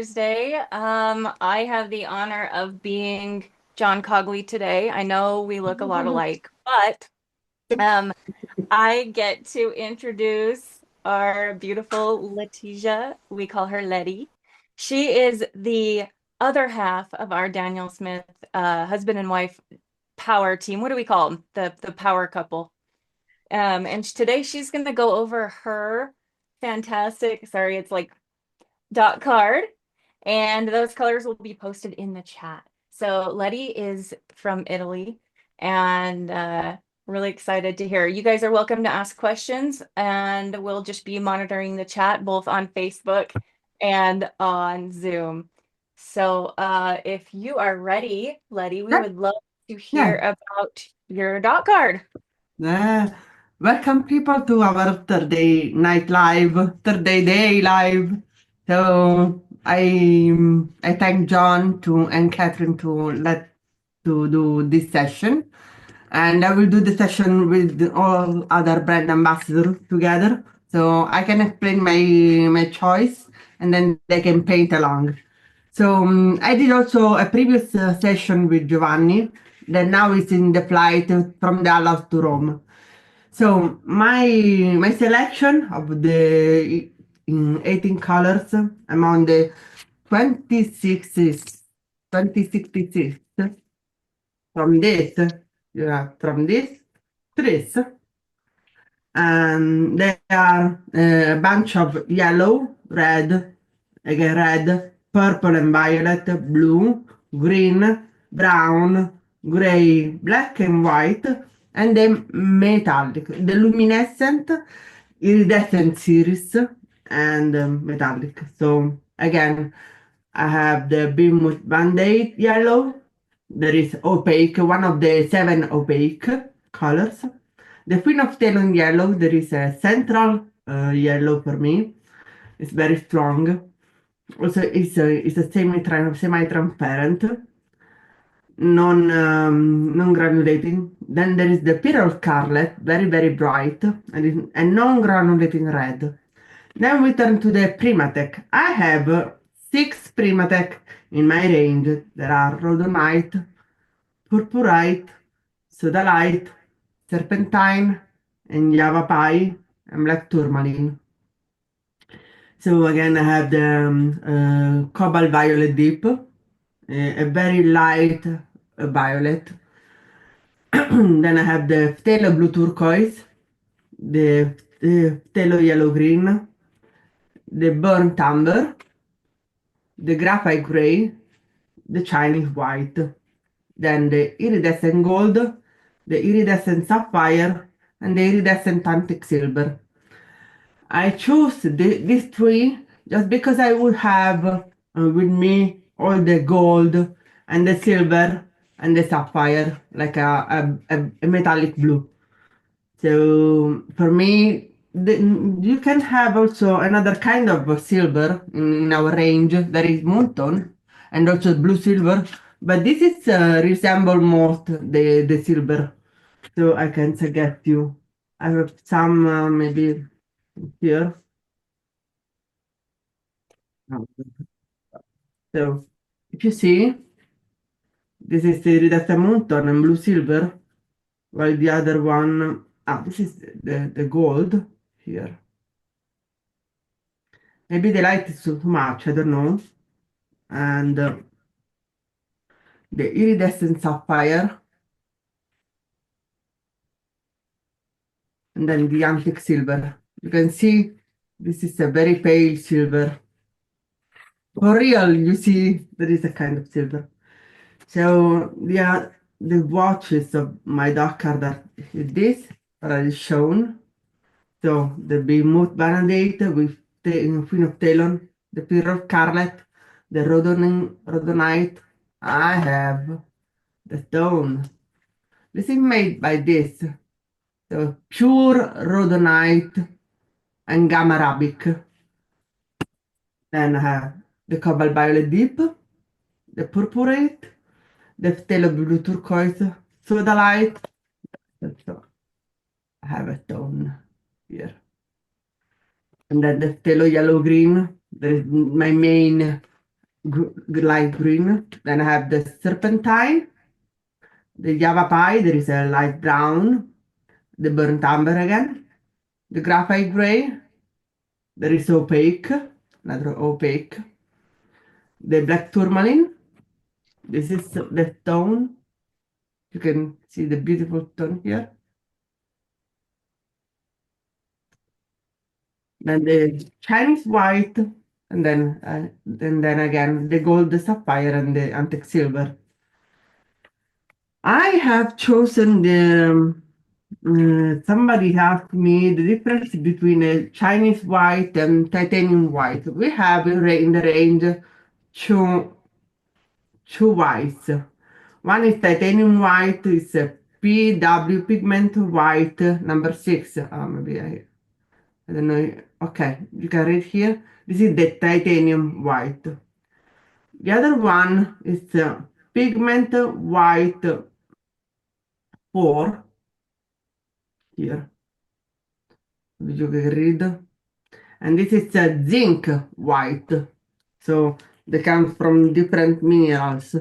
Thursday. I have the honor of being John Cogley today. I know we look a lot alike, but um, I get to introduce our beautiful Letizia. We call her Letty. She is the other half of our Daniel Smith husband and wife power team. What do we call them? The power couple. And today she's going to go over her fantastic, sorry, it's like dot card, and those colors will be posted in the chat. So Letty is from Italy, and really excited to hear. You guys are welcome to ask questions, and we'll just be monitoring the chat both on Facebook and on Zoom. So if you are ready, Letty, we Yeah, would love to hear yeah. about your dot card. Uh, Welcome people to our Thursday night live, Thursday day live. So I thank John to and Catherine to do this session, and I will do the session with all other brand ambassadors together. So I can explain my choice, and then they can paint along. So I did also a previous session with Giovanni that now is in the flight from Dallas to Rome. So my selection of the 18 colors, I'm on the 26th, 2066 from this, yeah, from this to this. And they are a bunch of yellow, red, again red, purple and violet, blue, green, brown, gray, black and white, and then metallic, the luminescent, iridescent series, and metallic. So again, I have the Beamwood Band-Aid yellow. There is opaque, one of the 7 opaque colors. The Queen of Talon yellow, there is a central yellow for me. It's very strong. Also, it's a semi-transparent, non granulating. Then there is the Pearl Scarlet, very, very bright, and non-granulating red. Then we turn to the Primatech. I have 6 Primatech in my range. There are Rhodonite, Purpurite, Sodalite, Serpentine, and Java Pie, and Black Tourmaline. So again, I have the Cobalt Violet Deep, a very light violet. Then I have the Phthalo Blue Turquoise, the Phthalo Yellow Green, the Burnt Amber, the Graphite Gray, the Chinese White, then the Iridescent Gold, the Iridescent Sapphire, and the Iridescent Antique Silver. I chose these three just because I would have with me all the gold and the silver and the sapphire, like a metallic blue. So for me, you can have also another kind of silver in our range. There is Moonstone and also blue silver, but this is resemble most the silver. So I can suggest you. I have some maybe here. So if you see, this is the Ridata Mountain and blue silver, while the other one, this is the gold here. Maybe the light is too much, I don't know. And the iridescent sapphire, and then the antique silver. You can see this is a very pale silver. For real, you see there is a kind of silver. So yeah, the watches of my dark card are this already shown. So the Behemoth Vanadate with the Queen of Talon, the Pearl Scarlet, the Rhodonite. I have the stone. This is made by this. So pure Rhodonite and Gamma Arabic. Then I have the Cobalt Violet Deep, the Purpurate, the Phthalo Blue Turquoise, Sodalite. So I have a stone here. And then the Phthalo Yellow Green. That is my main light green. Then I have the serpentine, the Java pie, there is a light brown, the burnt umber again, the graphite gray, there is opaque, another opaque, the black tourmaline, this is the tone. You can see the beautiful tone here. Then the Chinese white, and then again the gold, the sapphire, and the antique silver. I have chosen the. Somebody asked me the difference between a Chinese white and titanium white. We have in the range two whites. One is titanium white, is a PW pigment white number 6. Maybe I don't know. Okay, you can read here. This is the titanium white. The other one is pigment white 4 here. You can read. And this is a zinc white. So they come from different minerals.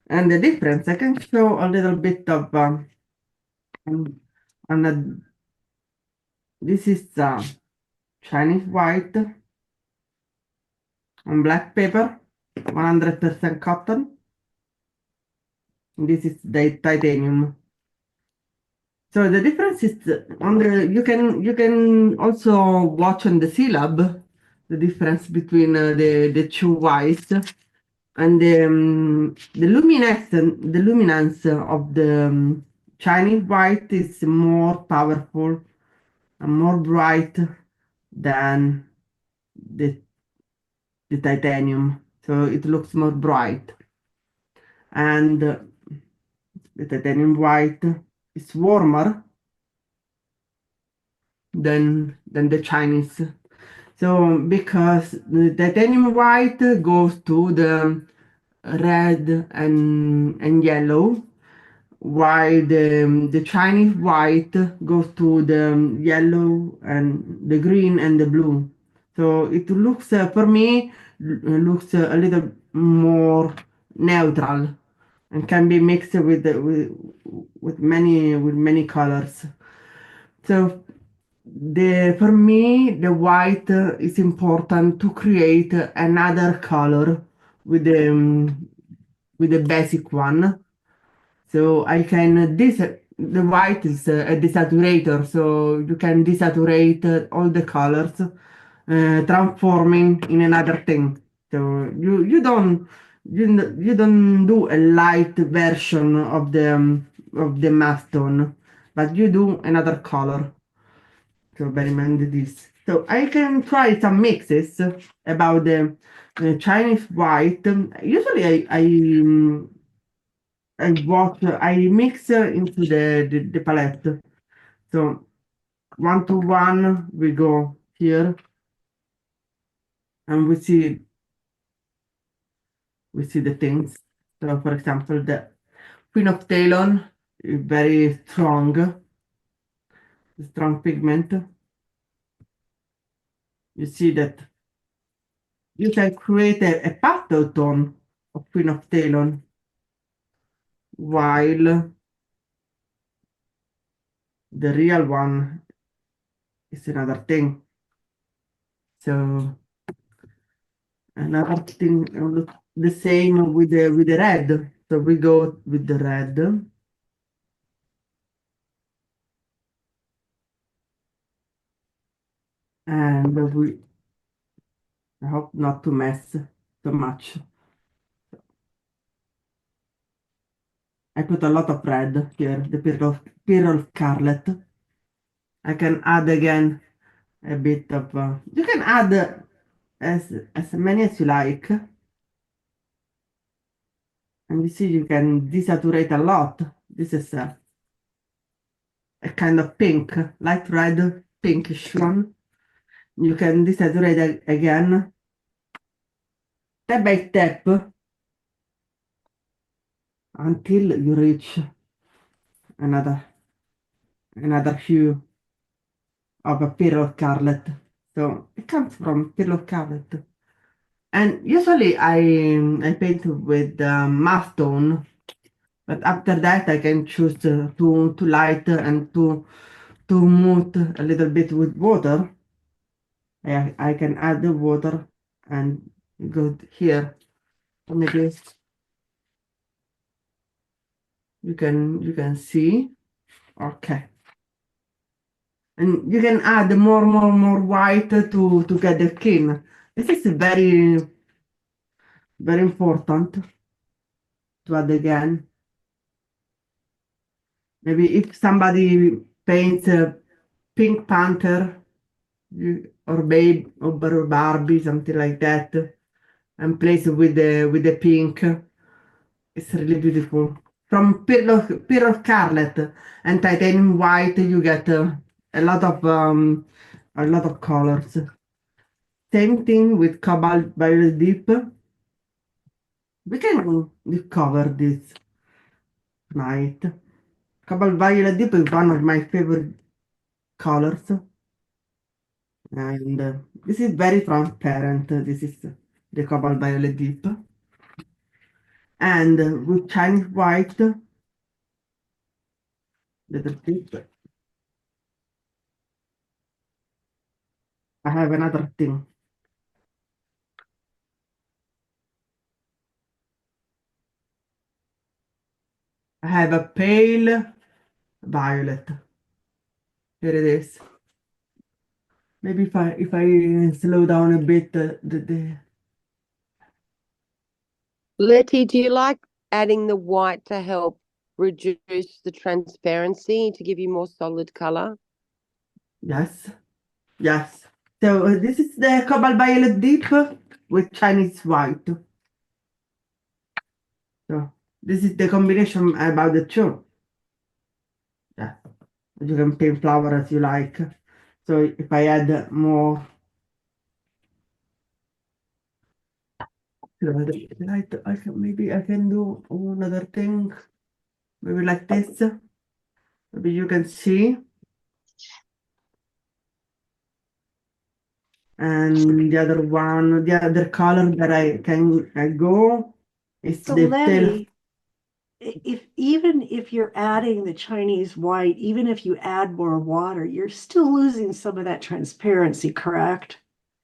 And the difference, I can show a little bit of on this is Chinese white on black paper, 100% cotton. This is the titanium. So the difference is on the you can also watch on the syllab the difference between the two whites and the luminance of the Chinese white is more powerful and more bright than the the titanium. So it looks more bright, and the titanium white is warmer than the Chinese. So because the titanium white goes to the red and yellow, while the Chinese white goes to the yellow and the green and the blue. So it looks for me looks a little more neutral and can be mixed with many colors. So the for me the white is important to create another color with the basic one. So I can the white is a desaturator, so you can desaturate all the colors, transforming in another thing. So you don't do a light version of the mass tone, but you do another color. So bear in mind this. So I can try some mixes about the Chinese white. Usually I mix into the palette. So 1 to 1 we go here, and we see the things. So for example, the Queen of Talon is very strong pigment. You see that you can create a pastel tone of Queen of Talon, while the real one is another thing. So another thing look the same with the red. So we go with the red, and we I hope not to mess too much. I put a lot of red here, the pearl scarlet. I can add again a bit of. You can add as many as you like, and you see you can desaturate a lot. This is a kind of pink, light red, pinkish one. You can desaturate again, step by step, until you reach another hue of a pearl scarlet. So it comes from pearl scarlet. And usually I paint with mass tone, but after that I can choose to light and to mute a little bit with water. I can add the water and go here. Maybe you can see. Okay. And you can add more white to get the skin. This is very important to add again. Maybe if somebody paints a Pink Panther or Babe or Barbie, something like that, and plays with the pink, it's really beautiful. From Pearl Scarlet and Titanium White, you get a lot of um, a lot of colors. Same thing with Cobalt Violet Deep. We can discover this night. Cobalt Violet Deep is one of my favorite colors, and this is very transparent. This is the Cobalt Violet Deep, and with Chinese White, little tip. I have another thing. I have a pale violet. Here it is. Maybe if I slow down a bit, the Letty, do you like adding the white to help reduce the transparency to give you more solid color? yes, yes. So this is the Cobalt Violet Deep with Chinese White. So this is the combination about the two. Yeah, you can paint flower as you like. So if I add more light, maybe I can do another thing. Maybe like this. Maybe you can see. And the other color that I go is So the tail. Letty, if even if you're adding the Chinese white, even if you add more water, you're still losing some of that transparency, correct?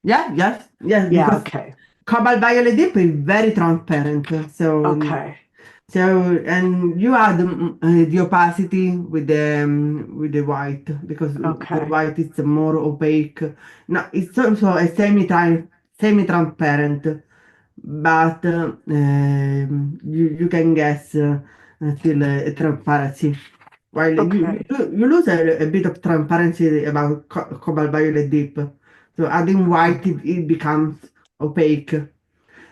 Yeah, yes, yes, Yeah, because okay. cobalt violet dip is very transparent. Okay. And you add the opacity with the white because the Okay. white is more opaque. No, it's also a semi-transparent, but you can guess still transparency. While Okay. you lose a bit of transparency about cobalt violet dip. So adding white, it becomes opaque.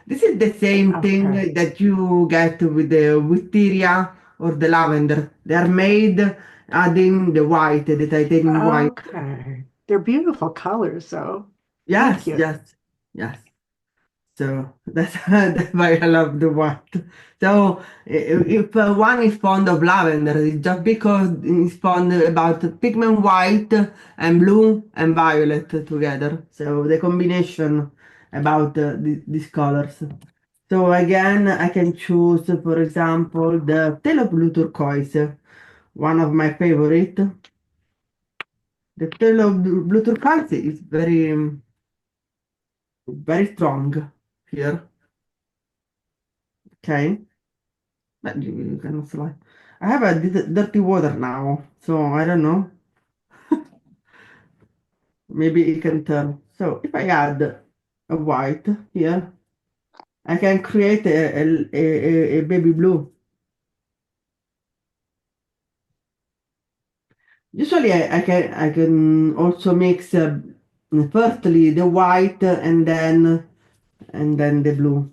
This is the same thing Okay. that you get with the wisteria or the lavender. They are made adding the white, the titanium white. Okay. They're beautiful colors, though. Thank Yes, you. yes, yes. So that's why I love the white. So if one is fond of lavender, it's just because it's fond about pigment white and blue and violet together. So the combination about these colors. So again, I can choose, for example, the Tale of Blue Turquoise, one of my favorite. The Tale of Blue Turquoise is very strong here. Okay. But you can fly. I have a dirty water now, so I don't know. Maybe it can turn. So if I add a white here, I can create a baby blue. Usually I can also mix firstly the white and then the blue.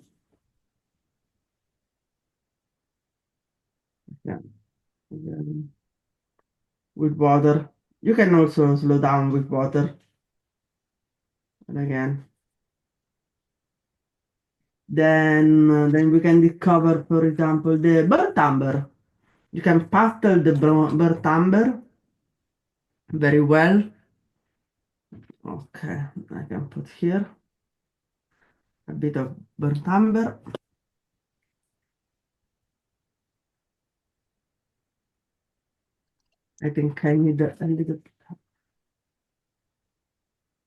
Yeah, with water. You can also slow down with water. And again. Then we can discover, for example, the burnt amber. You can pastel the burnt amber very well. Okay, I can put here. a bit of burnt umber. I think I need a little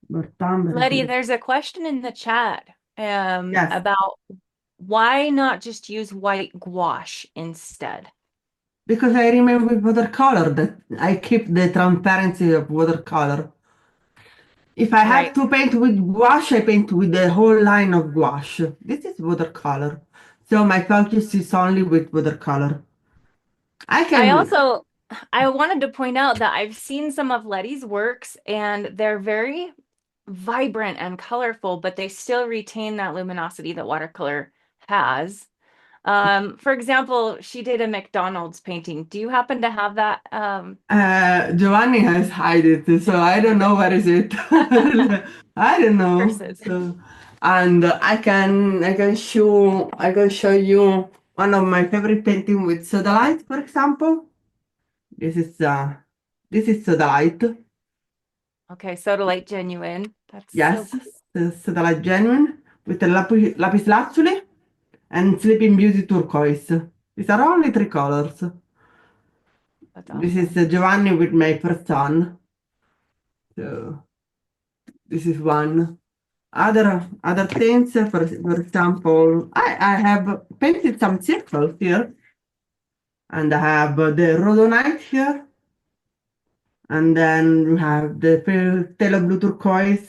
burnt umber. Letty, there's a question in the chat Yes, about why not just use white gouache instead? because I remember with watercolor that I keep the transparency of watercolor. If I have Right. to paint with gouache, I paint with the whole line of gouache. This is watercolor. So my focus is only with watercolor. I I can, also I wanted to point out that I've seen some of Letty's works and they're very vibrant and colorful, but they still retain that luminosity that watercolor has. For example, she did a McDonald's painting. Do you happen to have that? Giovanni has hide it, so I don't know where is it. I don't know. Versus. So, and I can show you one of my favorite painting with soda light, for example. This is uh this is soda light. Okay, Soda Light Genuine. That's so Yes, cool. the soda light genuine with the lapis lazuli and Sleeping Beauty turquoise. These are only three colors. That's This is awesome. Giovanni with my first son. So this is one. Other things, for example, I have painted some circles here, and I have the rhodonite here, and then we have the phthalo blue turquoise,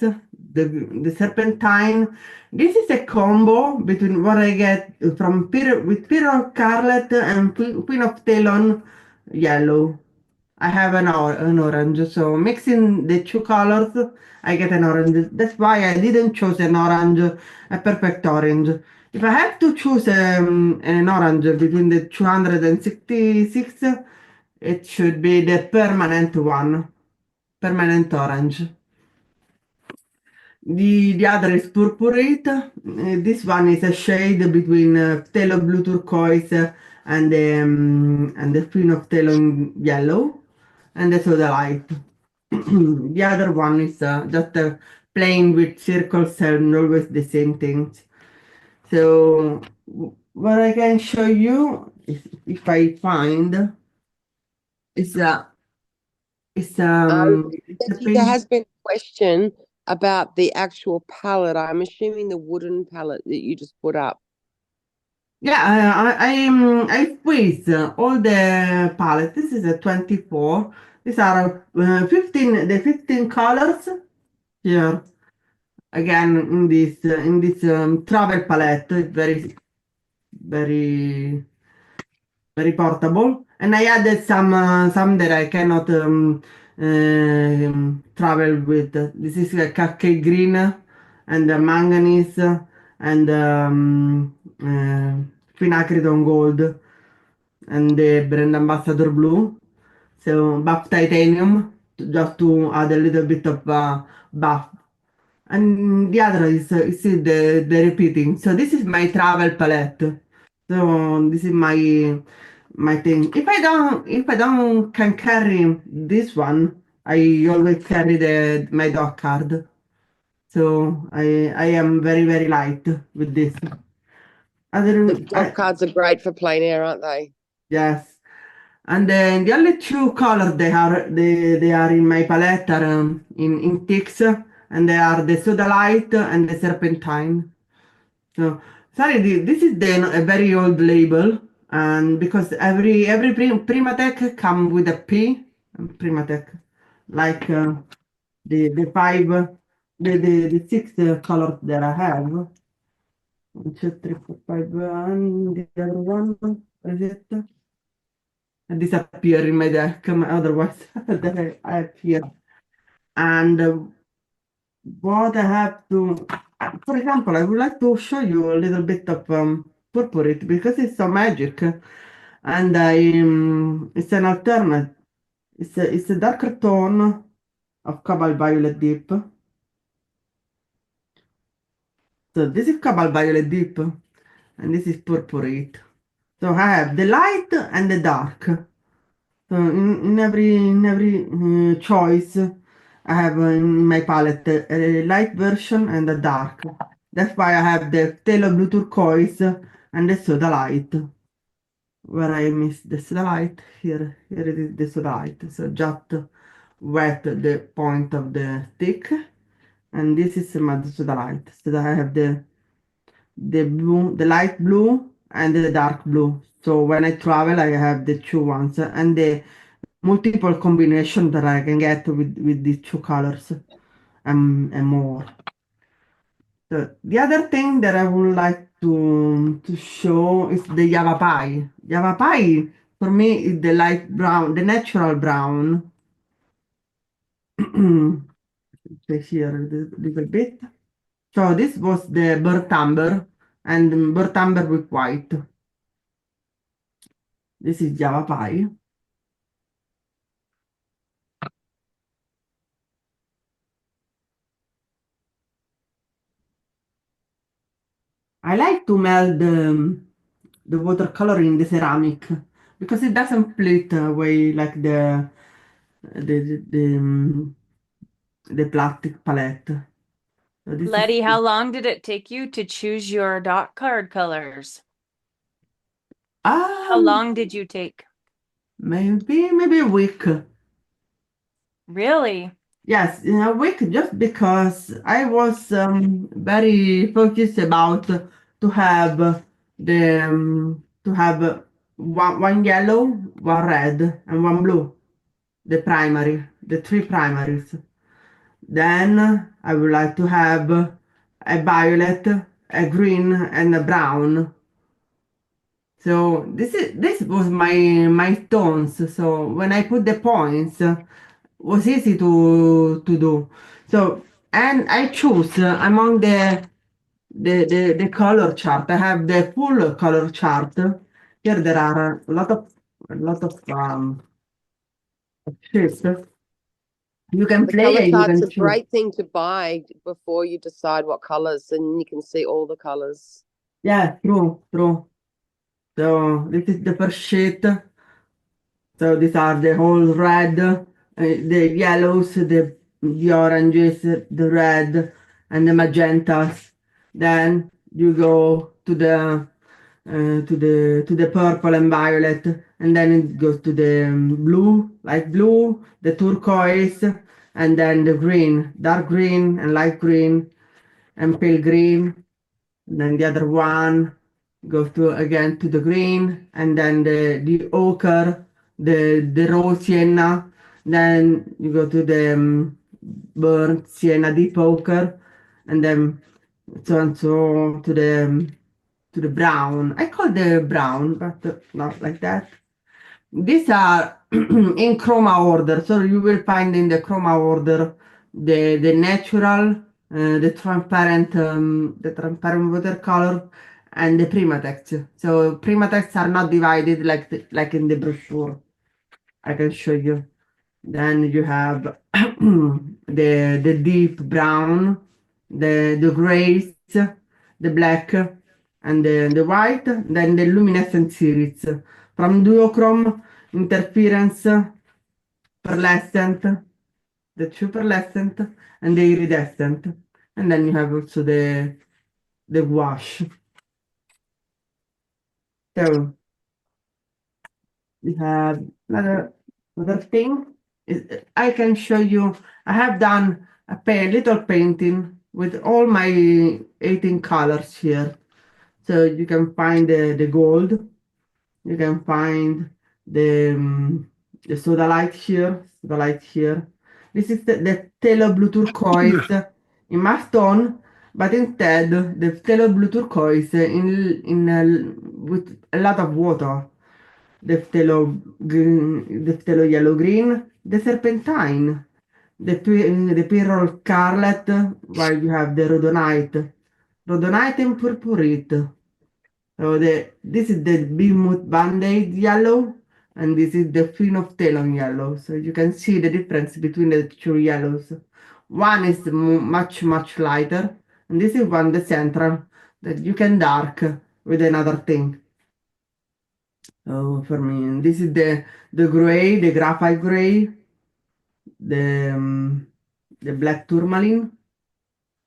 the serpentine. This is a combo between what I get from with Pyro Scarlet and Queen of Talon yellow. I have an orange, so mixing the two colors, I get an orange. That's why I didn't choose an orange, a perfect orange. If I have to choose an orange between the 266, it should be the permanent one, permanent orange. The other is purpurate. This one is a shade between phthalo blue turquoise and the queen of phthalo yellow, and the soda light. The other one is just playing with circles and always the same things. So what I can show you, if I find, is is Um, it's a Betty, there paint. has been a question about the actual palette. I'm assuming the wooden palette that you just put up. Yeah, I squeezed all the palette. This is a 24. These are 15 colors here. Again, in this travel palette, it's very very portable. And I added some that I cannot travel with. This is a khaki green and manganese and quinacridone gold and the brand ambassador blue. So buff titanium just to add a little bit of buff. And the other is the repeating. So this is my travel palette. So this is my thing. If I don't can carry this one, I always carry the my dog card. So I am very light with this. The Other dog cards are great for plein air, aren't they? yes. And then the only two colors they are in my palette are in ticks, and they are the soda light and the serpentine. So sorry, this is a very old label, and because every Primatech come with a P, Primatech, like the five, the six colors that I have. 1, 2, 3, 4, 5, and the other one, what is it? Disappear in my deck, otherwise that I have here. And what I have to, for example, I would like to show you a little bit of purpurate because it's so magic, and it's an alternate. It's a darker tone of cobalt violet deep. So this is cobalt violet deep, and this is purpurate. So I have the light and the dark. So in every choice, I have in my palette a light version and a dark. That's why I have the phthalo blue turquoise and the soda light. Where I missed the soda light, here it is the soda light. So just wet the point of the stick, and this is my soda light. So I have the blue, the light blue and the dark blue. So when I travel, I have the two ones and the multiple combination that I can get with these two colors and more. The other thing that I would like to show is the Java pie. Java pie for me is the light brown, the natural brown. So here a little bit. So this was the burnt amber and burnt amber with white. This is Java pie. I like to melt the watercolor in the ceramic because it doesn't split away like the the plastic palette. So this is Letty, how long did it take you to choose your dot card colors? How um long did you take? maybe a week. Really? Yes, in a week just because I was very focused about to have to have one yellow, one red, and one blue. The primary, the three primaries. Then I would like to have a violet, a green, and a brown. So this was my tones. So when I put the points, was easy to do. So and I choose among the color chart. I have the full color chart. Here there are a lot of shapes. You can The color play and you chart's can a choose. great thing to buy before you decide what colors, and you can see all the colors. Yeah, true, true. So this is the first sheet. So these are the whole red, the yellows, the oranges, the red, and the magentas. Then you go to the purple and violet, and then it goes to the blue, light blue, the turquoise, and then the green, dark green and light green and pale green. Then the other one goes to again to the green, and then the ochre, the raw sienna. Then you go to the burnt sienna deep ochre, and then so and so to the brown. I call the brown, but not like that. These are in chroma order, so you will find in the chroma order the natural, the transparent watercolor, and the Primatex. So Primatex are not divided like in the brochure. I can show you. Then you have the deep brown, the grays, the black, and the white. Then the luminescent series from duochrome, interference, pearlescent, the true pearlescent, and the iridescent. And then you have also the wash. So we have another thing. I can show you. I have done little painting with all my 18 colors here. So you can find the gold. You can find the soda light here. Soda light here. This is the phthalo blue turquoise in my stone, but instead the phthalo blue turquoise with a lot of water. The phthalo yellow green, the serpentine, the pyrrole scarlet, while you have the rhodonite and purpurite. So this is the bismuth band-aid yellow, and this is the phenolphthalein yellow. So you can see the difference between the two yellows. One is much lighter, and this is one the central that you can dark with another thing. Oh, for me, this is the gray, the graphite gray, the black tourmaline,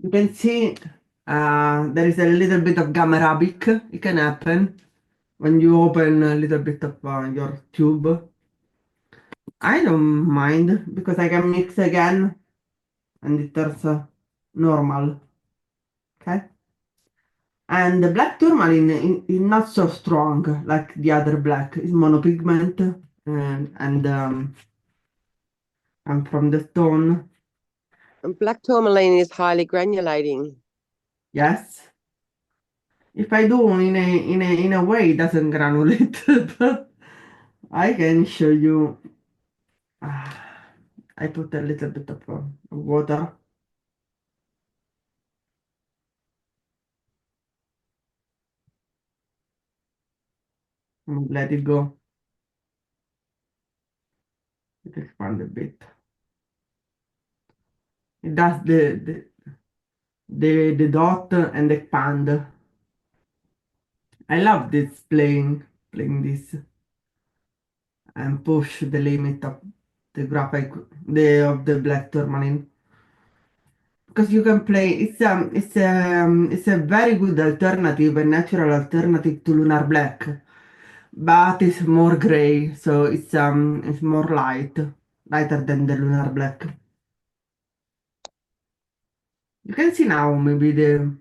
You can see there is a little bit of gamma arabic. It can happen when you open a little bit of your tube. I don't mind because I can mix again and it turns normal. Okay. And the black tourmaline is not so strong like the other black. It's monopigment and from the stone. And black tourmaline is highly granulating. Yes. If I do in a way, it doesn't granulate, but I can show you. I put a little bit of water. And let it go. It expand a bit. It does the dot and expand. I love this playing this and push the limit of the graphite of the black tourmaline because you can play. It's a very good alternative, a natural alternative to lunar black, but it's more gray, so it's more lighter than the lunar black. You can see now maybe the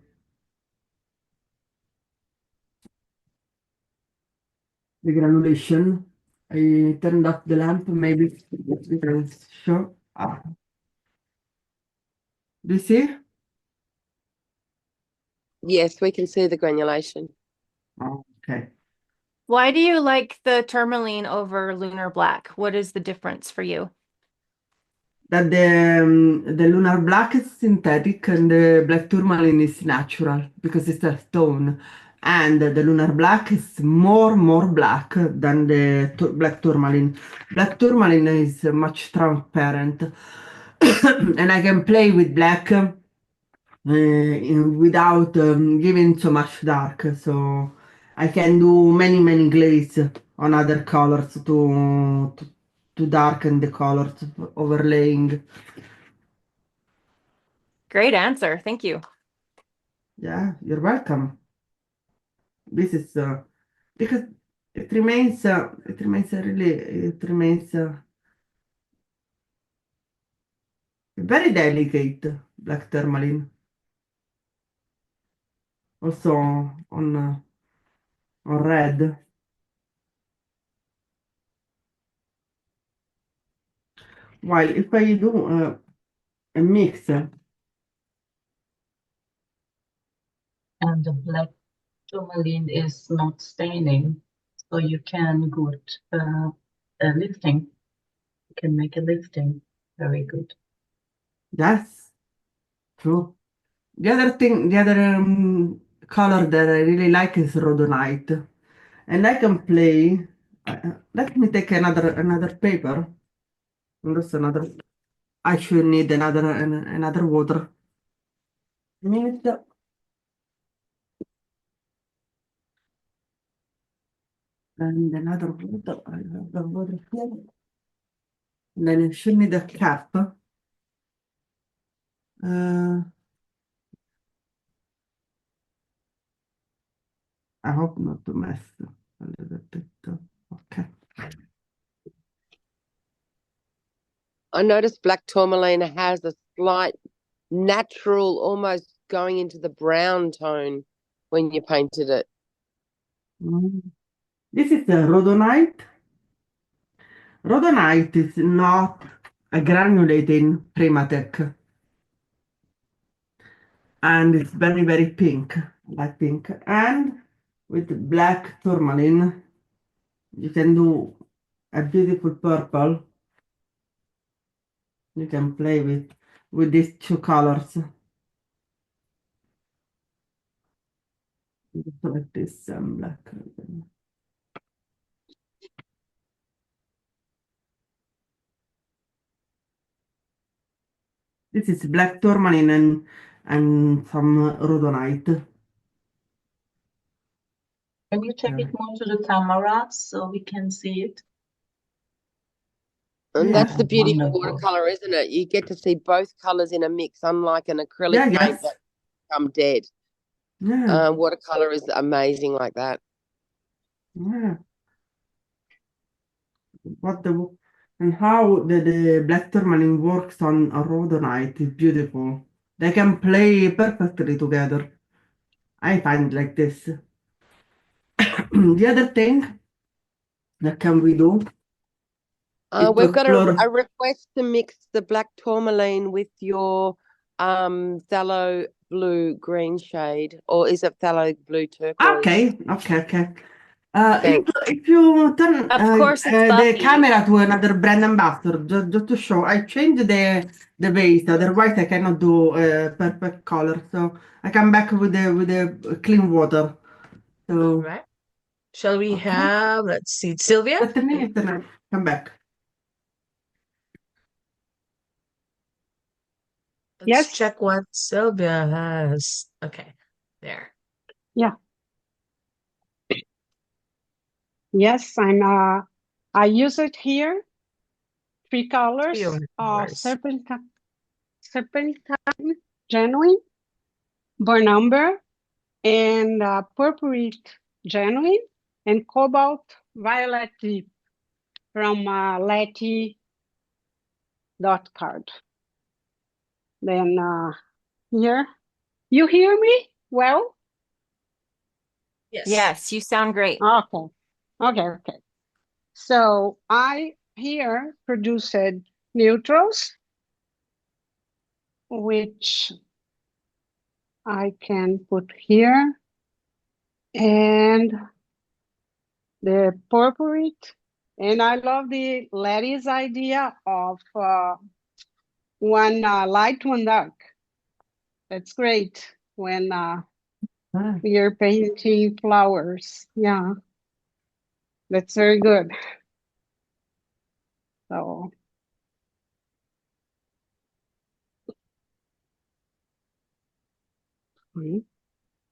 granulation. I turned up the lamp, maybe we can show. Do you see? Yes, we can see the granulation. Okay. Why do you like the tourmaline over lunar black? What is the difference for you? That the lunar black is synthetic and the black tourmaline is natural because it's a stone. And the lunar black is more black than the black tourmaline. Black tourmaline is much transparent, and I can play with black without giving so much dark. So I can do many glaze on other colors to darken the colors, overlaying. Great answer. Thank you. Yeah, you're welcome. This is because it remains very delicate black tourmaline. Also on red. While if I do a mix, And the black tourmaline is not staining, so you can good a lifting. You can make a lifting very good. that's true. The other color that I really like is rhodonite, and I can play. Let me take another paper. That's another. I should need another water. Need and another water. I have the water here. Then I should need a cap. I hope not to mess a little bit. Okay. I noticed black tourmaline has a slight natural, almost going into the brown tone when you painted it. This is the rhodonite. Rhodonite is not a granulating primatech, and it's very pink, light pink. And with black tourmaline, you can do a beautiful purple. You can play with these two colors. Like this black. This is black tourmaline and some rhodonite. Can you take it more to the camera so we can see it? And Yeah. that's the beauty of Wonderful. watercolor, isn't it? You get to see both colors in a mix, unlike an acrylic Yeah, paint yes. that become dead. Yeah. Watercolor is amazing like that. Yeah. What the and how the black tourmaline works on a rhodonite is beautiful. They can play perfectly together. I find like this. The other thing that can we do is to We've got explore. a request to mix the black tourmaline with your phthalo blue green shade, or is it phthalo blue turquoise? Okay, okay, okay. Thanks. If you turn Of course, it's the Buffy. camera to another brand ambassador, just to show, I changed the base. Otherwise, I cannot do perfect color. So I come back with the clean water. All So right. Shall we okay, have, let's see, Sylvia? let me come back. Let's Yes. check what Sylvia has. Okay, there. Yeah. Yes, I use it here. 3 colors, serpentine, genuine, burn umber, and purpurite genuine, and cobalt violet deep from Letty.card. Then here, you hear me well? Yes. Yes, you sound great. Okay, okay. So I here produced neutrals, which I can put here, and the purpurite. And I love the Letty's idea of one light, one dark. That's great when Ah, you're painting flowers. Yeah, that's very good. So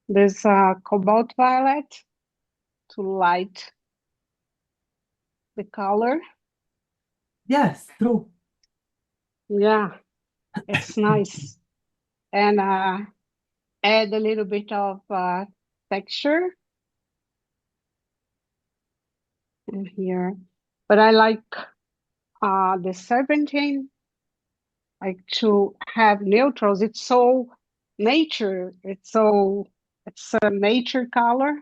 there's cobalt violet to light the color. yes, true. Yeah, it's nice. And add a little bit of texture in here. But I like the serpentine, like to have neutrals. It's so nature. It's a nature color.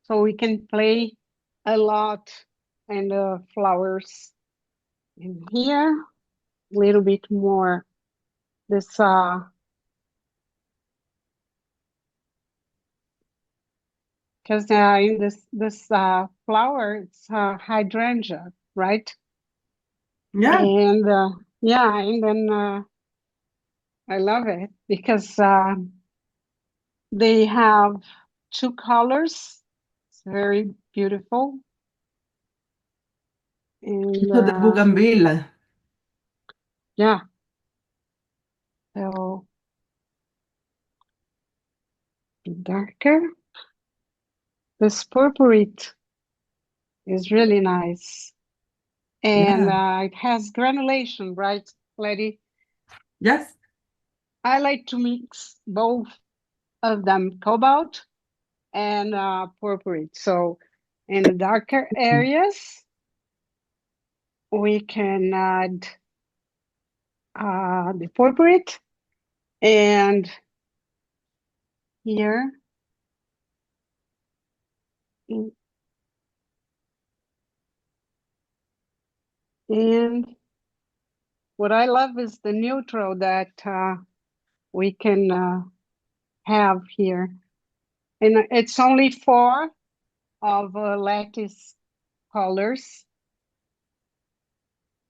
So we can play a lot and the flowers in here. A little bit more this because in this flower it's hydrangea, right? Yeah, And yeah, and then I love it because they have 2 colors. It's very beautiful. And so the bougainville. yeah, so darker. This purpurite is really nice. And Yeah, it has granulation, right, Letty? yes, I like to mix both of them, cobalt and purpurite. So in the darker areas, we can add the purpurite, and here, and what I love is the neutral that we can have here. And it's only 4 of lattice colors.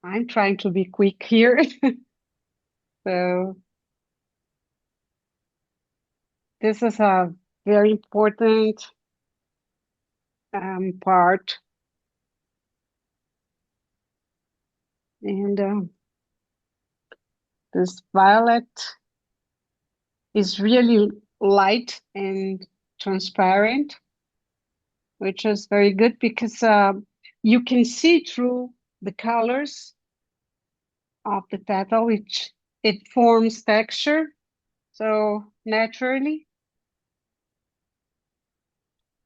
I'm trying to be quick here. So this is a very important part. And this violet is really light and transparent, which is very good because you can see through the colors of the petal, which it forms texture so naturally.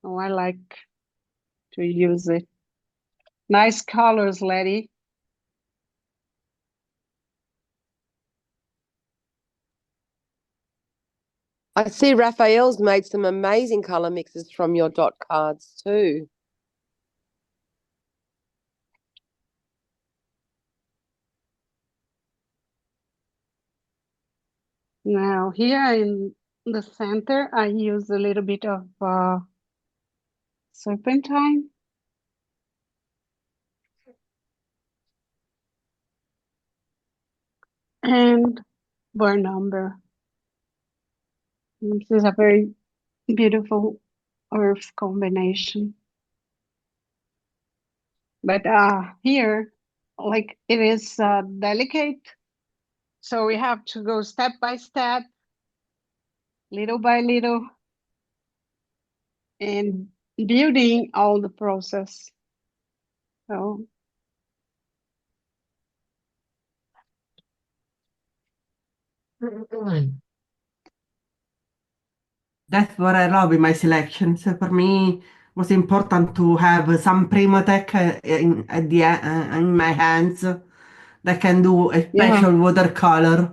Oh, I like to use it. Nice colors, Letty. I see Raphael's made some amazing color mixes from your dot cards too. Now here in the center, I use a little bit of serpentine. And burn umber. This is a very beautiful earth combination. But here, like it is delicate, so we have to go step by step, little by little, and building all the process. So That's what I love in my selection. So for me, it was important to have some Primotech in my hands that can do a yeah, special watercolor,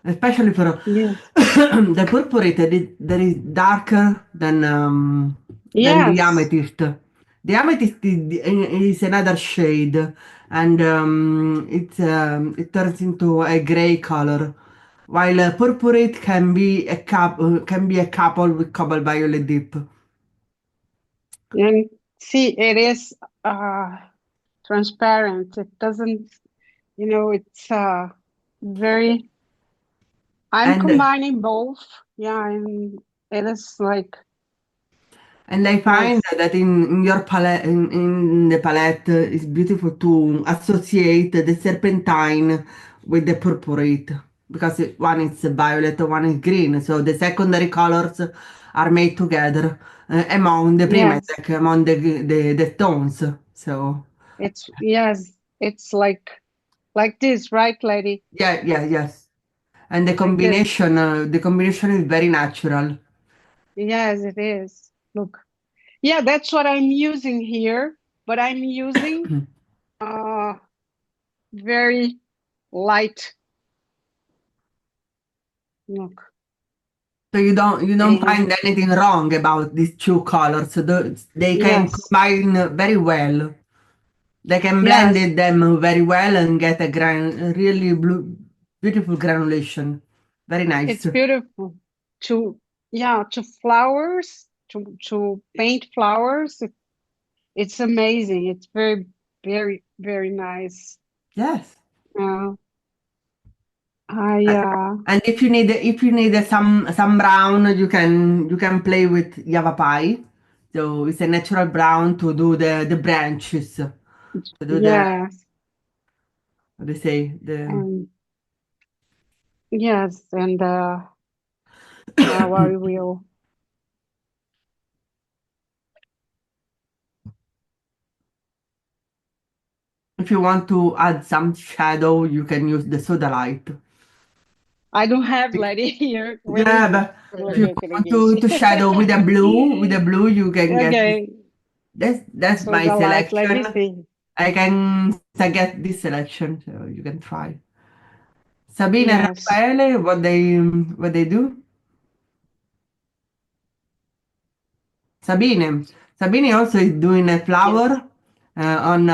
especially for yes, the purpurate that is darker than the yes, amethyst. The amethyst is another shade, and it turns into a gray color, while purpurate can be a couple with cobalt violet dip. and see, it is transparent. It doesn't, it's very. I'm And combining both. Yeah, and it is like And I find nice. that in your palette, in the palette, it's beautiful to associate the serpentine with the purpurate because one is violet, one is green. So the secondary colors are made together among the Yes, primatic, among the tones. So it's like this, right, lady? yeah, yeah, yes. And Like this. the combination is very natural. Yes, it is. Look. Yeah, that's what I'm using here, but I'm using uh very light. Look. So you don't And find anything wrong about these two colors. They can yes, combine very well. They can blend yes, them very well and get a really beautiful granulation. Very nice. it's beautiful. To yeah, to flowers, to paint flowers, it's amazing. It's very, very, very nice. Yes. Uh, I And and if you need some brown, you can play with Java Pie. So it's a natural brown to do the branches. To do the yes, what they say the and yes, and now I will. if you want to add some shadow, you can use the soda light. I don't have Letty here. Where Yeah, is it? but if Look, you okay, want okay. to shadow with the blue, you can get this. Okay, That's so my the light, let me selection. see. I can get this selection, so you can try. Sabine and Yes, Raffaele, what they do? Sabine. Sabine also is doing a Yes. flower on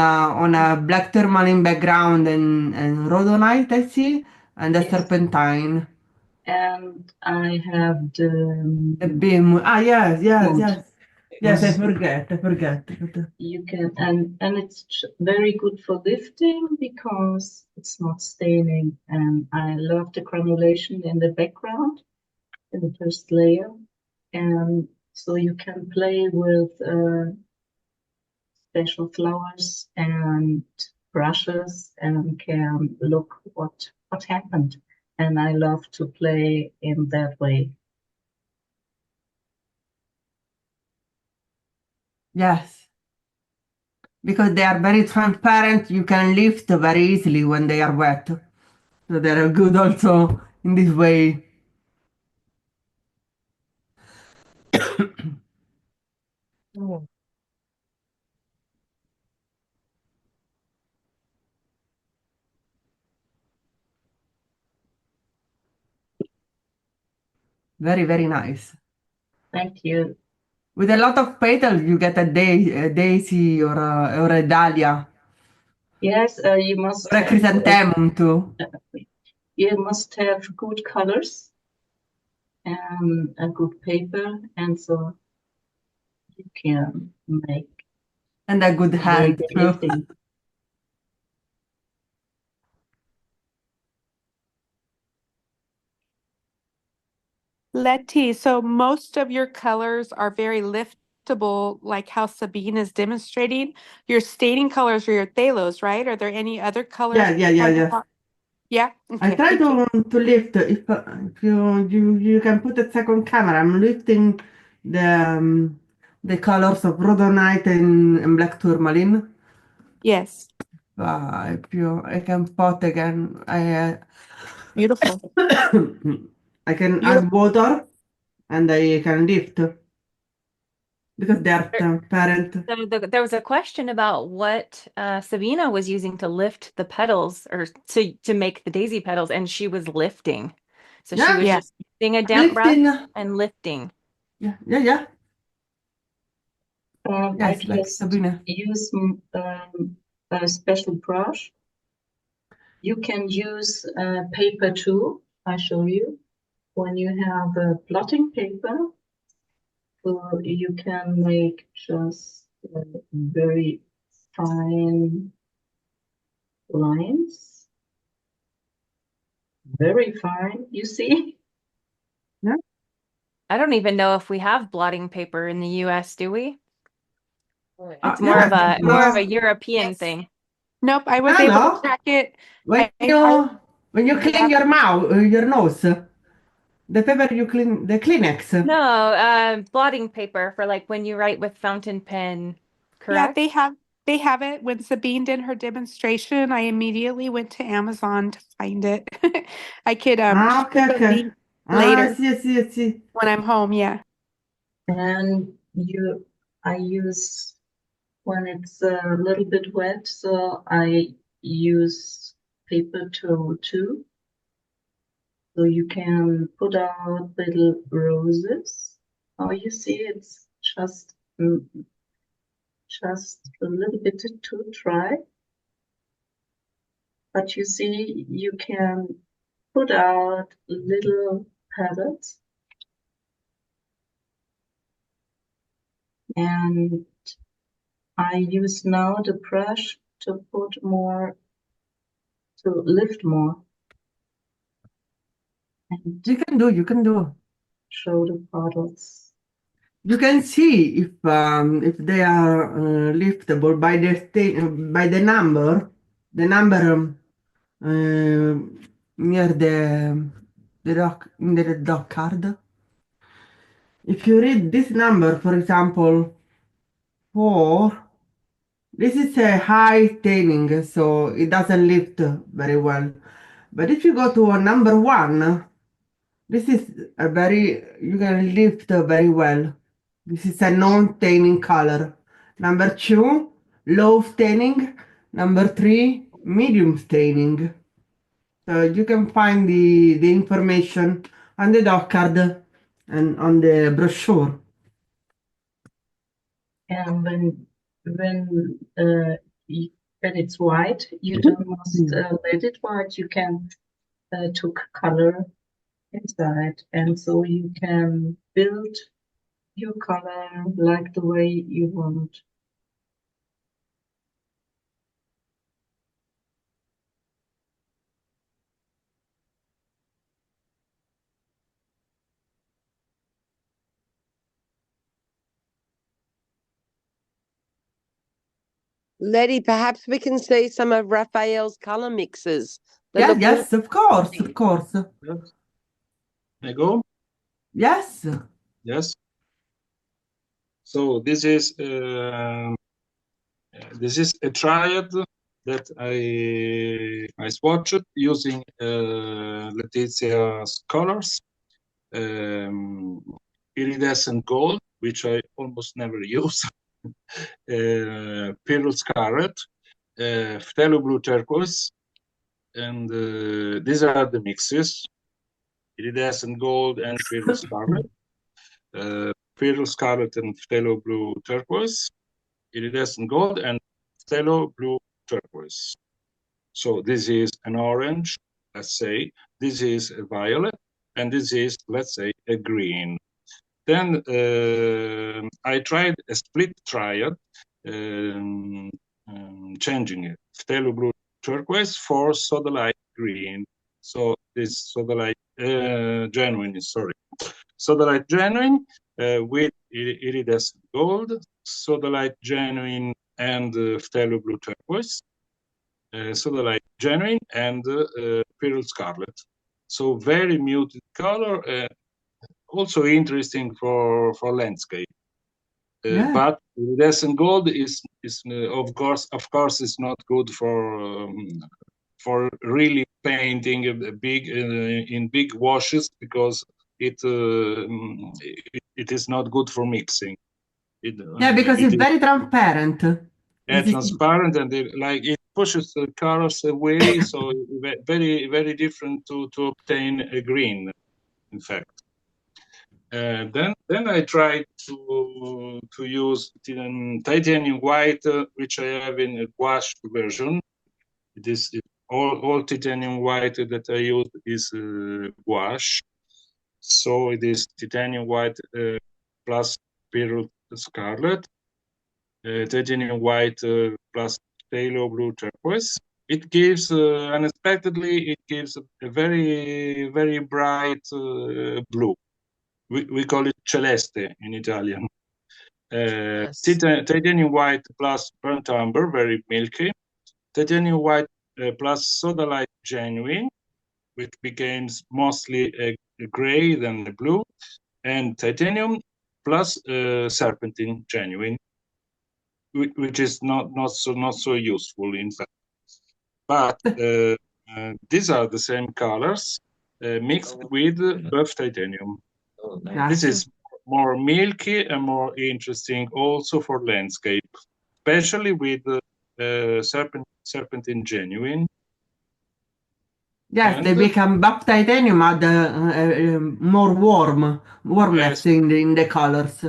a black tourmaline background and rhodonite, I see, and a Yes. serpentine. And I have the A beam. Ah, yes, yes, wood. yes. Yes, I So forget. I forget. you can, and it's very good for lifting because it's not staining. And I love the granulation in the background, in the first layer. And so you can play with special flowers and brushes and can look what happened. And I love to play in that way. Yes, because they are very transparent. You can lift very easily when they are wet. So they're good also in this way. Oh, Very, very nice. Thank you. With a lot of petals, you get a daisy or a dahlia Yes, you must or a have chrysanthemum too. good colors and a good paper, and so you can make And a good very hand good too. lifting. Letty, so most of your colors are very liftable, like how Sabine is demonstrating. Your staining colors are your phthalos, right? Are there any other colors? Yeah. Yeah? I Okay, try thank you. to lift if you can put a second camera. I'm lifting the colors of rhodonite and black tourmaline. Yes, If you I can pot again, beautiful. I can Beautiful. add water and I can lift because they are transparent. So there was a question about what Sabina was using to lift the petals or to make the daisy petals, and she was lifting. So she Yeah, was Yeah. just using a damp brush lifting. and lifting. Yeah. I Yes, like just Sabine. use a special brush. You can use paper too. I show you. When you have a blotting paper, you can make just very fine lines. Very fine, you see? Yeah. I don't even know if we have blotting paper in the US, do we? It's Yeah. more of a European thing. Nope, I was I able to know. check it. When I clean yeah. your mouth, your nose, the paper you clean, the Kleenex. No, blotting paper for like when you write with fountain pen, Yeah, correct? they have it. When Sabine did her demonstration, I immediately went to Amazon to find it. I could Ah, share the okay. link Ah, later I see. when I'm home. Yeah. And I use when it's a little bit wet, so I use paper towel too. So you can put out little roses. Oh, you see, it's just a little bit too dry. But you see, you can put out little petals, and I use now the brush to put more, to lift more and You can do. show the petals. You can see if they are liftable by by the number near the dock in the dock card. If you read this number, for example, 4, this is a high staining, so it doesn't lift very well. But if you go to a number 1, this is a very, you can lift very well. This is a non-staining color. Number 2, low staining. Number 3, medium staining. So you can find the information on the dock card and on the brochure. And when when it's white, you don't must let it white. You can took color inside, and so you can build your color like the way you want. Letty, perhaps we can see some of Raphael's color mixes. They Yeah, look yes, of course, really of course. Yes. I go? Yes. Yes. So this is a triad that I swatched using Letizia's colors, iridescent gold, which I almost never use, pearl scarlet, phthalo blue turquoise, and these are the mixes: iridescent gold and pearl scarlet, pearl scarlet and phthalo blue turquoise, iridescent gold and phthalo blue turquoise. So this is an orange, let's say, this is a violet, and this is, let's say, a green. Then I tried a split triad, changing it, phthalo blue turquoise for sodalite green. So this sodalite genuine, sorry, sodalite genuine with iridescent gold, sodalite genuine and phthalo blue turquoise, sodalite genuine and pearl scarlet. So very muted color, also interesting for landscape. Yeah. But iridescent gold is of course is not good for really painting a big in big washes, because it is not good for mixing. Yeah, because It it's is very transparent. transparent, and it pushes the colors away, so very very different to obtain a green, in fact. Then I tried to use titanium white, which I have in a gouache version. It is all titanium white that I use is gouache. So it is titanium white plus pearl scarlet, titanium white plus phthalo blue turquoise. It gives unexpectedly it gives a very very bright blue. We call it celeste in Italian. Yes. Titanium white plus burnt umber, very milky. Titanium white plus sodalite genuine, which becomes mostly a gray than a blue, and titanium plus serpentine genuine, which is not so useful, in fact. But these are the same colors mixed with buff titanium. This is more milky and more interesting also for landscape, especially with serpentine genuine. Yes, they And become buff titanium, add more warmness yes, in the colors.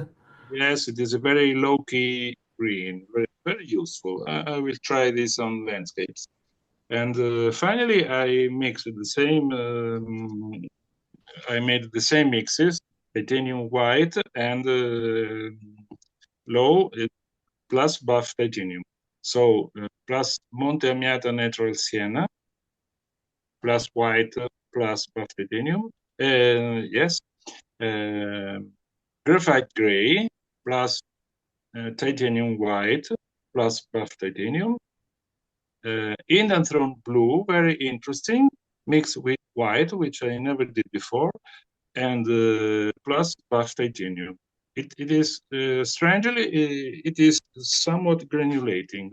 yes, it is a very low-key green, very, very useful. I will try this on landscapes. And finally, I mixed the same. I made the same mixes: titanium white and low plus buff titanium. So plus Monte Amiata Natural Sienna plus white plus buff titanium. Yes, graphite gray plus titanium white plus buff titanium. Indanthrone blue, very interesting, mixed with white, which I never did before, and plus buff titanium. It is strangely, it is somewhat granulating,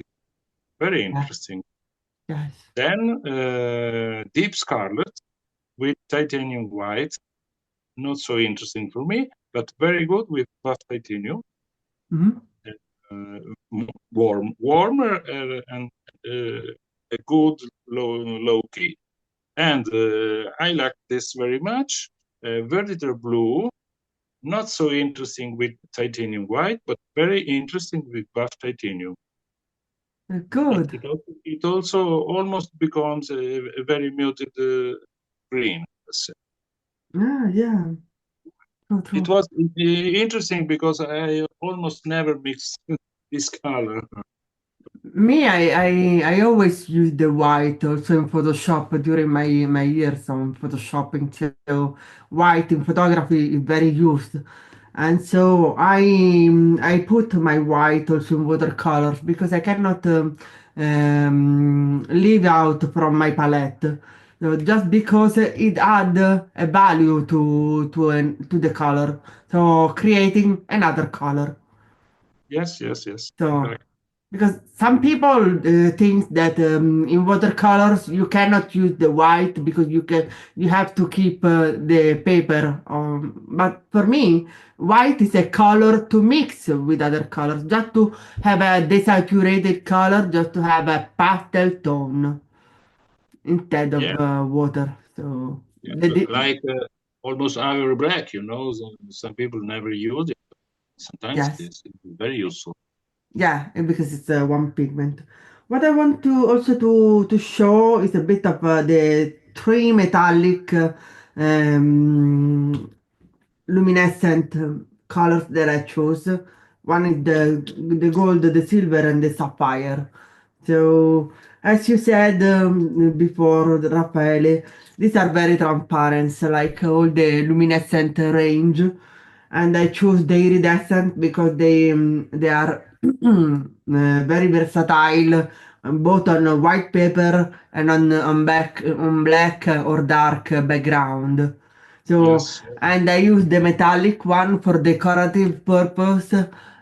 very interesting. Yes. Then deep scarlet with titanium white, not so interesting for me, but very good with buff titanium. Mhm. Warmer and a good low key. And I like this very much. Verditer blue, not so interesting with titanium white, but very interesting with buff titanium. Good. It also almost becomes a very muted green, let's say. Yeah. True. It was interesting because I almost never mix this color. Me, I always use the white also in Photoshop during my years on photoshopping. So white in photography is very used, and so I put my white also in watercolors because I cannot leave out from my palette. So just because it add a value to the color, so creating another color. Yes. So Correct. Because some people think that in watercolors you cannot use the white because you have to keep the paper on. But for me, white is a color to mix with other colors, just to have a desaturated color, just to have a pastel tone instead of Yeah, water. So yeah. the, Like almost ivory black, you know, some people never use it. Sometimes yes. it's very useful. Yeah, and because it's one pigment. What I want to also to show is a bit of the three metallic um, luminescent colors that I chose. One is the gold, the silver, and the sapphire. So, as you said before, Raffaele, these are very transparent, so like all the luminescent range. And I choose the iridescent because they are very versatile, both on white paper and on black or dark background. So, Yes. and I use the metallic one for decorative purpose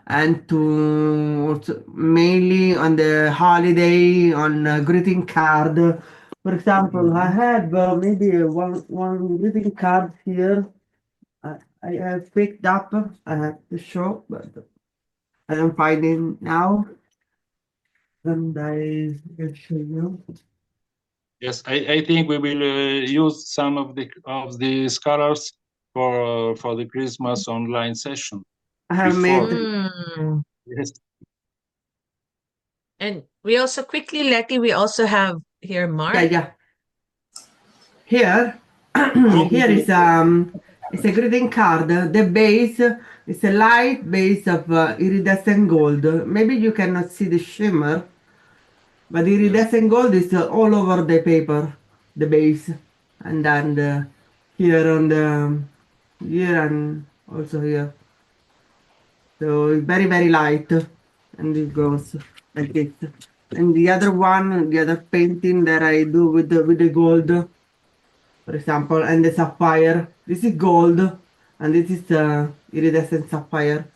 and to also mainly on the holiday on a greeting card. For example, I have maybe one greeting card here. I have picked up. I have to show, but I don't find it now. And I will show you. Yes, I think we will use some of these colors for the Christmas online session I have before. made. Mm. Yes. And we also quickly, Letty, we also have here Yeah, Mark. yeah. Here, How we here do is it's a greeting card. The base is a light base of iridescent gold. Maybe you cannot see the shimmer, but the Yes. iridescent gold is all over the paper, the base, and then here on the here and also here. So it's very very light, and it goes like this. And the other one, the other painting that I do with the gold, for example, and the sapphire. This is gold, and this is iridescent sapphire.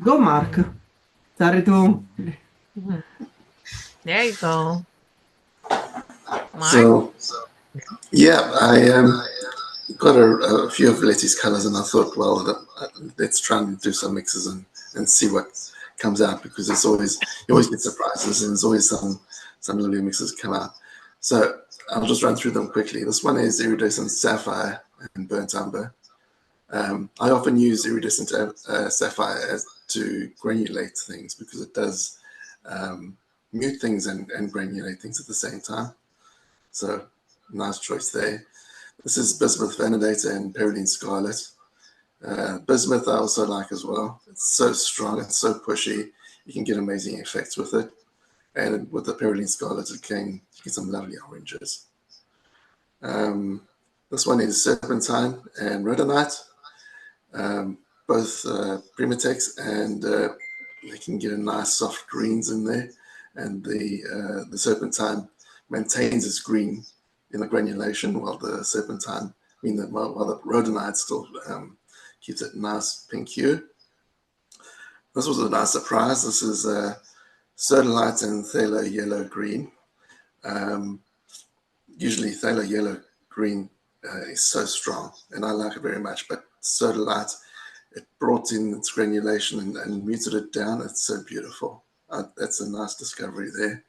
Go, Mark. Mhm. Sorry to. Mhm. There you go. Mark? So yeah, I got a few of Letty's colors, and I thought, well, let's try and do some mixes and see what comes out, because it's always you always get surprises, and there's always some lovely mixes come out. So I'll just run through them quickly. This one is iridescent sapphire and burnt umber. I often use iridescent sapphire to granulate things because it does mute things and granulate things at the same time. So nice choice there. This is bismuth vanidator and perylene scarlet. Bismuth I also like as well. It's so strong, it's so pushy. You can get amazing effects with it. And with the perylene scarlet, you get some lovely oranges. This one is serpentine and rhodonite. Both Primatex, and you can get a nice soft greens in there. And the serpentine maintains its green in the granulation, while the serpentine, while the rhodonite still keeps it nice pink hue. This was a nice surprise. This is sodalite and phthalo yellow green. Usually phthalo yellow green is so strong, and I like it very much, but sodalite, it brought in its granulation and muted it down. It's so beautiful. That's a nice discovery there.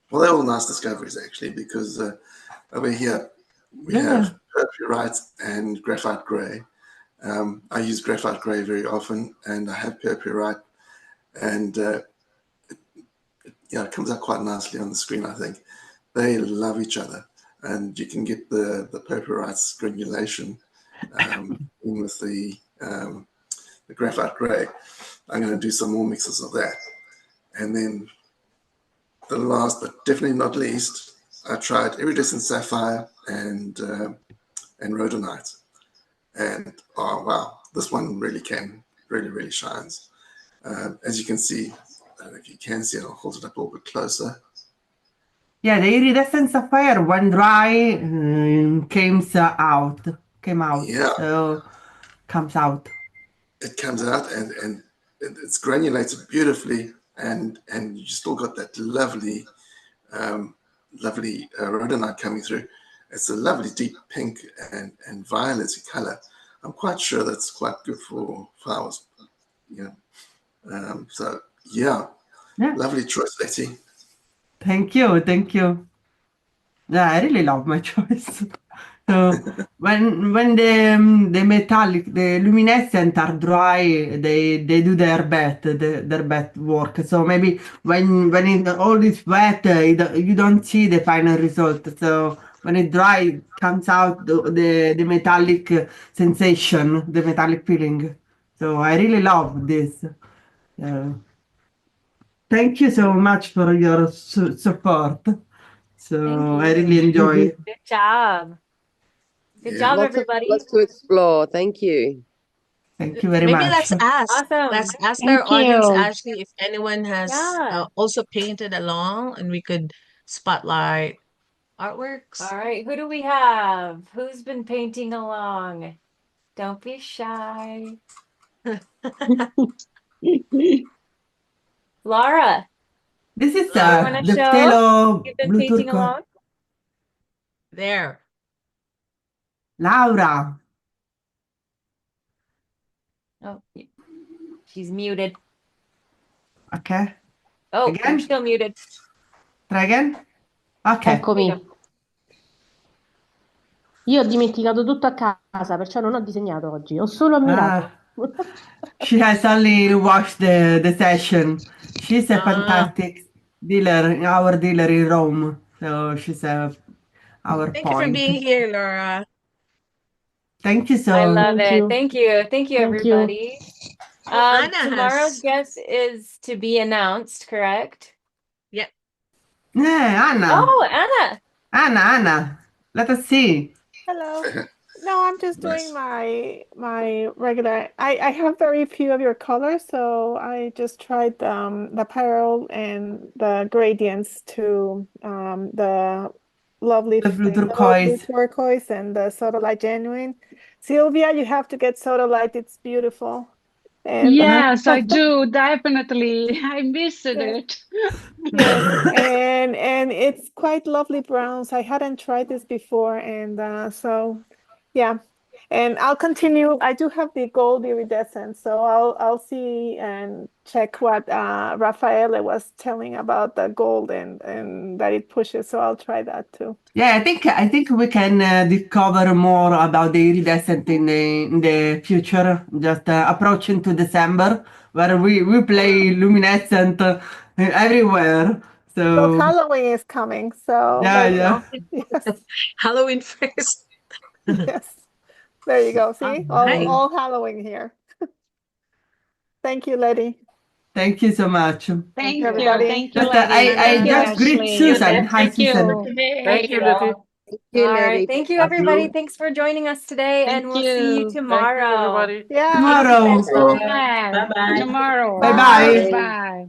Well, they're all nice discoveries, actually, because over here we Yeah. have purpurite and graphite gray. I use graphite gray very often, and I have purpurite, and it comes out quite nicely on the screen, I think. They love each other, and you can get the purpurite's granulation in with the graphite gray. I'm going to do some more mixes of that. And then the last, but definitely not least, I tried iridescent sapphire and rhodonite. And oh wow, this one really really shines. As you can see, I don't know if you can see it, I'll hold it up a little bit closer. Yeah, the iridescent sapphire when dry came out, Yeah, so comes out. it comes out and it's granulated beautifully and you still got that lovely rhodonite coming through. It's a lovely deep pink and violet color. I'm quite sure that's quite good for flowers. Yeah. So yeah, lovely choice, Letty. Thank you, thank you. Yeah, I really love my choice. So when the metallic, the luminescent are dry, they do their best work. So maybe when it all is wet, you don't see the final result. So when it dry, it comes out the metallic sensation, the metallic feeling. So I really love this. Uh, Thank you so much for your support. Thank So I really you. enjoy it. Good job. Good Yeah. job, Lots of everybody. lots to explore. Thank you. Thank you very Maybe much. Awesome. let's ask our Thank audience, you. Ashley, if anyone has Yeah. also painted along, and we could spotlight artworks. All right. Who do we have? Who's been painting along? Don't be shy. Laura, This is do you want to the show? Telo You've been Blue painting Turquoise. along? There. Laura. Oh, she's muted. Okay. Oh, you're Again? still muted. Try again? Okay. There you Eccomi. go. Io ho dimenticato tutto a casa, perciò non ho disegnato oggi, ho solo Ah, ammirato. she has only watched the session. She's a Ah, fantastic dealer, our dealer in Rome. So she's our thank you for point. being here, Laura. Thank you I so. love Thank it. you. Thank you. Thank you, Thank you. everybody. Oh, Anna Tomorrow's has. guest is to be announced, correct? Yeah. Yeah, Anna. Oh, Anna. Anna. Let us see. Hello. No, I'm just doing Nice. my regular. I have very few of your colors, so I just tried the pearl and the gradients to the lovely The blue blue turquoise. turquoise and the Sodalite genuine. Sylvia, you have to get Sodalite. It's beautiful. And Yes, I do, definitely. I missed yes, it. yes, and it's quite lovely browns. I hadn't tried this before, and so yeah. And I'll continue. I do have the gold iridescent, so I'll see and check what Raffaele was telling about the gold and that it pushes. So I'll try that too. Yeah, I think we can discover more about the iridescent in the future. Just approaching to December, where we play luminescent everywhere. Well, So Halloween is coming, so yeah, but yeah. yes, Halloween first. yes. There you go. All See, right. all Halloween here. Thank you, Letty. Thank you so much. Thank you, Thank you. everybody. Thank you, Just Letty. I Thank you, just greet Ashley. Susan. Hi, Thank Susan. you. Thank you. Thank you, All right. Letty. Thank you, Thank everybody. you. Thanks for joining us today, and Thank we'll see you you. tomorrow. Yeah. Thank you, Tomorrow. Betty. So, Yes, Bye-bye. tomorrow. Bye Bye. bye. Bye. Bye.